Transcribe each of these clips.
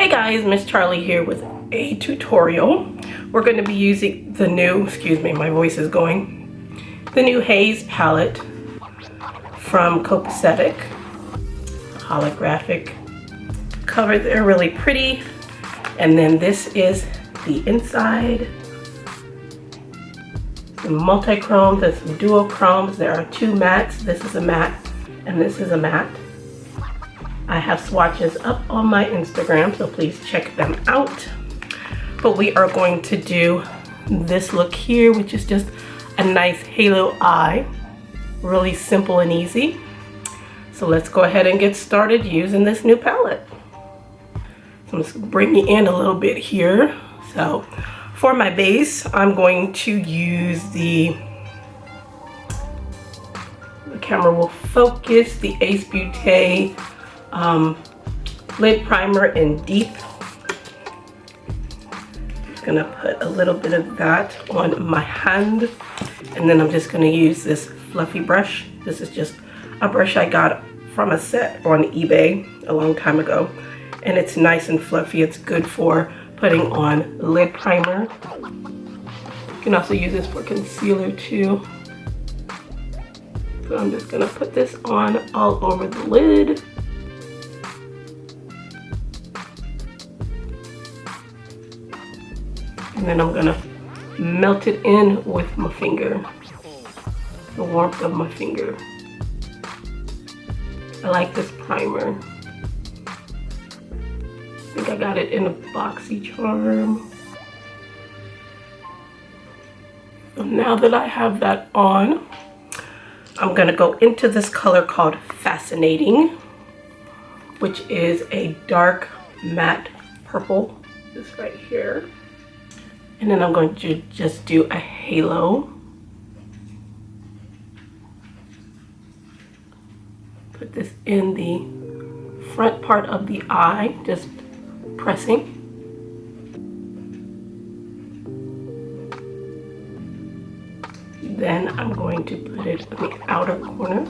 Hey guys, Miss Charlie here with a tutorial. We're going to be using the new, excuse me, my voice is going, the new Haze palette from Copacetic. Holographic cover, they're really pretty. And then this is the inside. Some multi-chromes and some duochromes. There are two mattes. This is a matte and this is a matte. I have swatches up on my Instagram, so please check them out. But we are going to do this look here, which is just a nice halo eye. Really simple and easy. So let's go ahead and get started using this new palette. So I'm just bringing in a little bit here. So for my base, I'm going to use the camera will focus, the Ace Beauty lid primer in Deep. Just gonna put a little bit of that on my hand, and then I'm just gonna use this fluffy brush. This is just a brush I got from a set on eBay a long time ago, and it's nice and fluffy. It's good for putting on lid primer. You can also use this for concealer too. So I'm just gonna put this on all over the lid. And then I'm gonna melt it in with my finger, the warmth of my finger. I like this primer. I think I got it in a BoxyCharm. So now that I have that on, I'm gonna go into this color called Fascinating, which is a dark matte purple, this right here. And then I'm going to just do a halo. Put this in the front part of the eye, just pressing. Then I'm going to put it in the outer corner.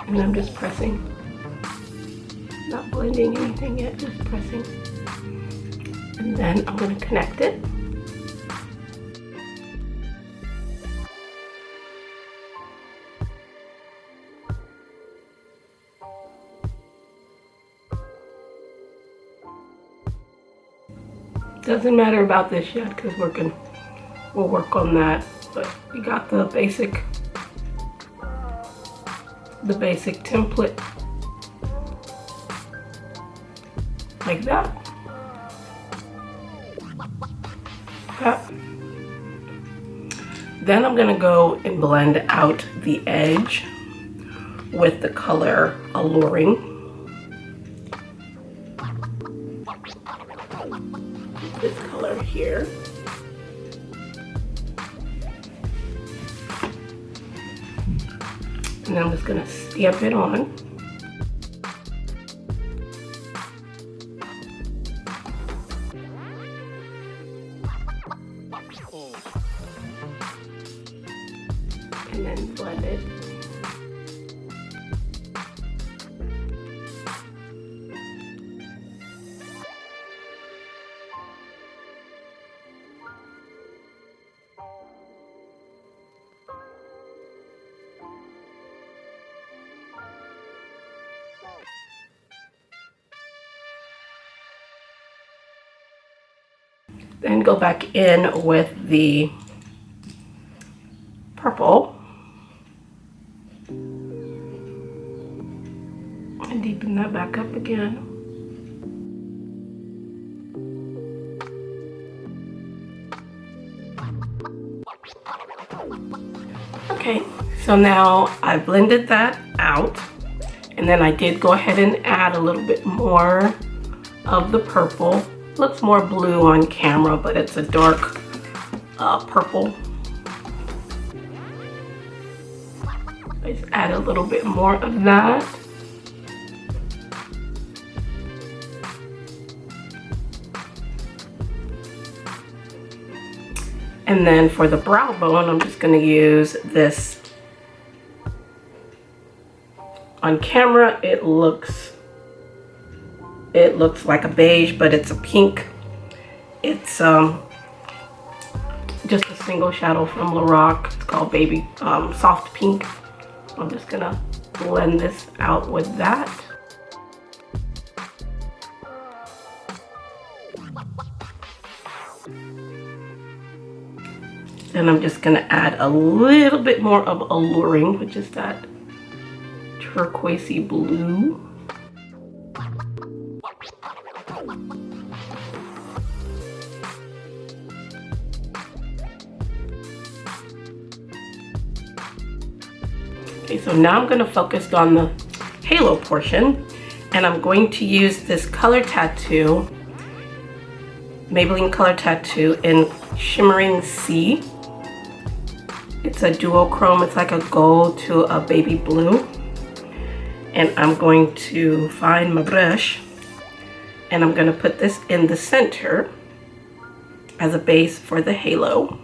And I'm just pressing, not blending anything yet, just pressing. And then I'm going to connect it. Doesn't matter about this yet because we'll work on that. But we got the basic template like that. Then I'm gonna go and blend out the edge with the color Alluring. This color here. And then I'm just gonna stamp it on. And then blend it. Then go back in with the purple and deepen that back up again. Okay, so now I blended that out, and then I did go ahead and add a little bit more of the purple. Looks more blue on camera, but it's a dark purple. I just add a little bit more of that. And then for the brow bone, I'm just going to use this. On camera, it looks like a beige, but it's a pink. It's just a single shadow from Lorac. It's called Baby Soft Pink. I'm just gonna blend this out with that. Then I'm just gonna add a little bit more of Alluring, which is that turquoisey blue. Okay, so now I'm going to focus on the halo portion, and I'm going to use this color tattoo, Maybelline Color Tattoo in Shimmering Sea. It's a duochrome. It's like a gold to a baby blue. And I'm going to find my brush, and I'm going to put this in the center as a base for the halo.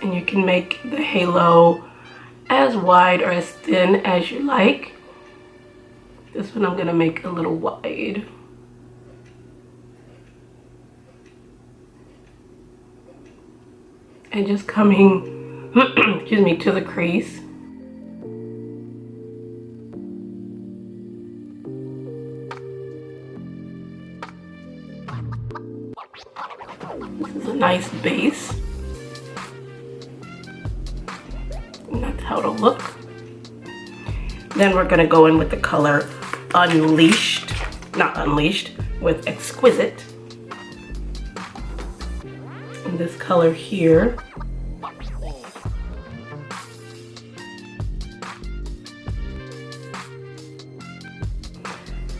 And you can make the halo as wide or as thin as you like. This one I'm going to make a little wide. And just coming, excuse me, to the crease. This is a nice base. And that's how it'll look. Then we're going to go in with the color Unleashed, not Unleashed, with Exquisite. And this color here.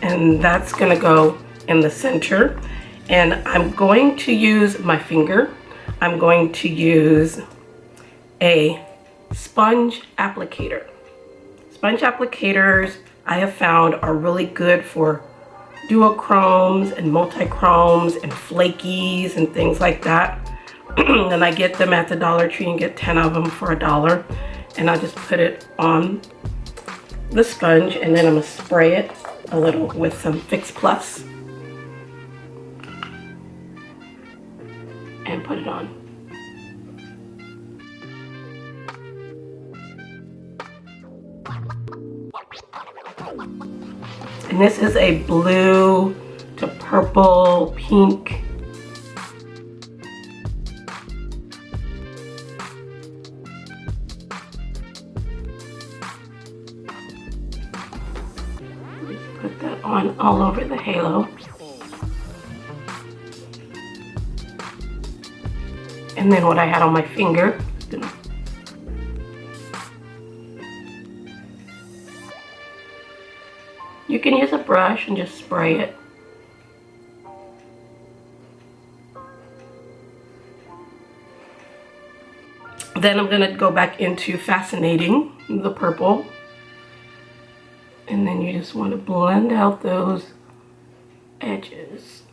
And that's going to go in the center. And I'm going to use my finger. I'm going to use a sponge applicator. Sponge applicators I have found are really good for duochromes and multichromes and flakies and things like that. And I get them at the Dollar Tree and get 10 of them for $1. And I just put it on the sponge, and then I'm gonna spray it a little with some Fix Plus and put it on. And this is a blue to purple, pink. Just put that on all over the halo. And then what I had on my finger, you can use a brush and just spray it. Then I'm going to go back into Fascinating, the purple. And then you just want to blend out those edges.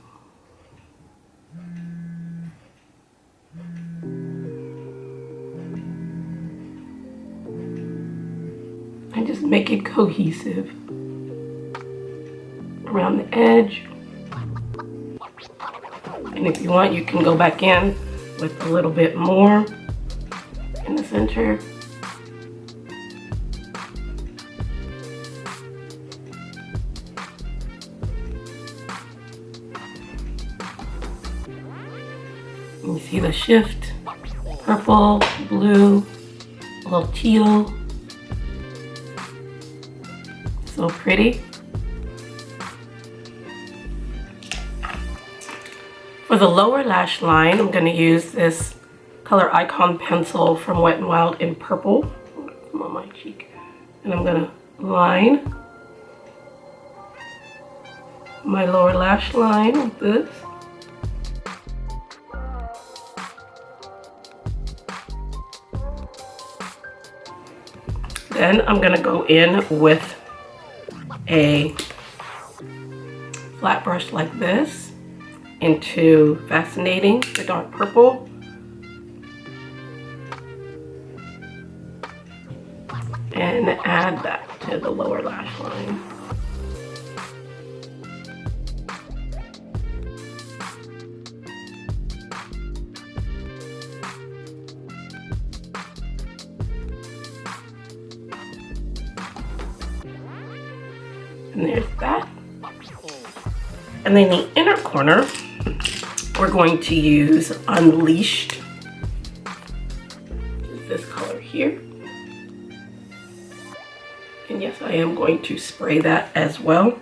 And just make it cohesive around the edge. And if you want, you can go back in with a little bit more in the center. And you see the shift, purple, blue, a little teal. So pretty. For the lower lash line, I'm going to use this Color Icon pencil from Wet n Wild in purple. Come on my cheek. And I'm going to line my lower lash line with this. Then I'm going to go in with a flat brush like this into Fascinating, the dark purple. And add that to the lower lash line. And there's that. And then the inner corner, we're going to use Unleashed. This color here. And yes, I am going to spray that as well.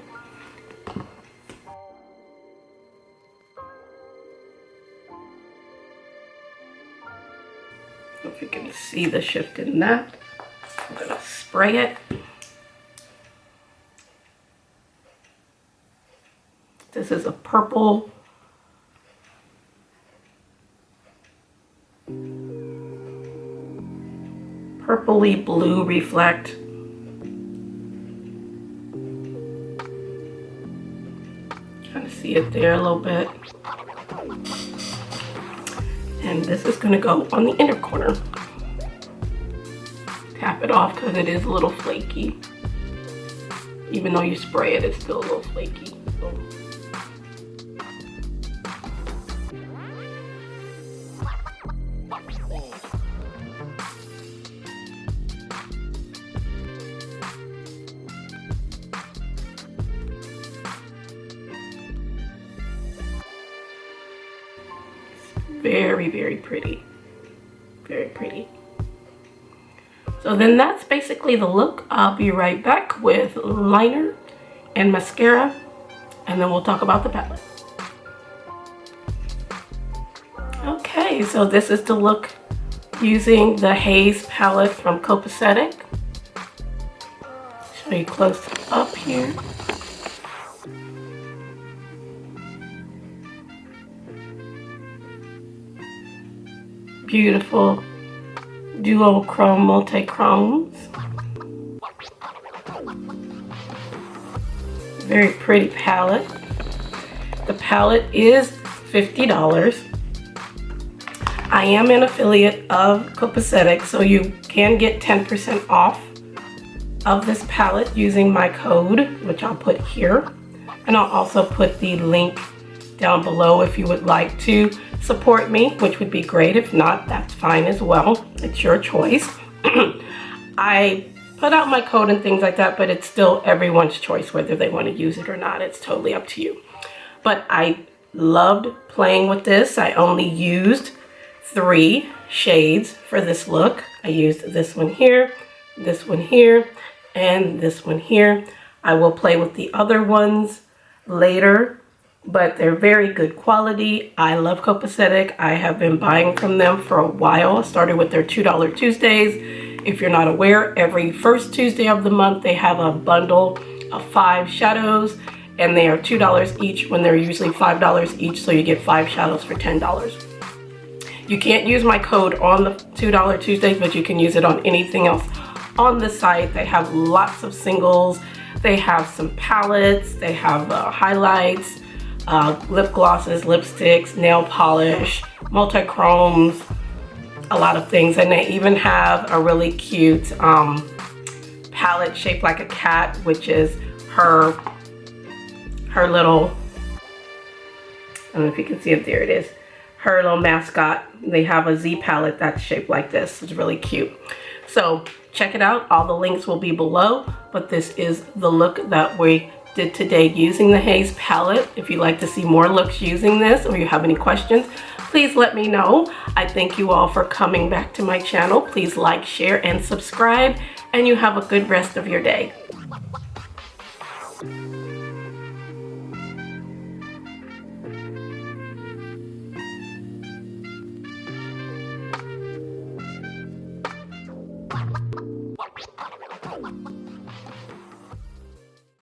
If you can see the shift in that, I'm going to spray it. This is a purple. Purpley blue reflect. Kind of see it there a little bit. And this is going to go on the inner corner. Tap it off because it is a little flaky. Even though you spray it, it's still a little flaky. So. Very, very pretty. Very pretty. So then that's basically the look. I'll be right back with liner and mascara, and then we'll talk about the palette. Okay, so this is the look using the Haze palette from Copacetic. Show you close up here. Beautiful duochrome multi-chromes. Very pretty palette. The palette is $50. I am an affiliate of Copacetic, so you can get 10% off of this palette using my code, which I'll put here. And I'll also put the link down below if you would like to support me, which would be great. If not, that's fine as well. It's your choice. I put out my code and things like that, but it's still everyone's choice whether they want to use it or not. It's totally up to you. But I loved playing with this. I only used 3 shades for this look. I used this one here, and this one here. I will play with the other ones later, but they're very good quality. I love Copacetic. I have been buying from them for a while. I started with their $2 Tuesdays. If you're not aware, every first Tuesday of the month, they have a bundle of 5 shadows, and they are $2 each when they're usually $5 each, so you get 5 shadows for $10. You can't use my code on the $2 Tuesdays, but you can use it on anything else on the site. They have lots of singles. They have some palettes. They have highlights, lip glosses, lipsticks, nail polish, multi-chromes, a lot of things. And they even have a really cute palette shaped like a cat, which is her little, I don't know if you can see it, there it is, her little mascot. They have a Z palette that's shaped like this. It's really cute. So check it out. All the links will be below, but this is the look that we did today using the Haze palette. If you'd like to see more looks using this, or you have any questions, please let me know. I thank you all for coming back to my channel. Please like, share, and subscribe, and you have a good rest of your day.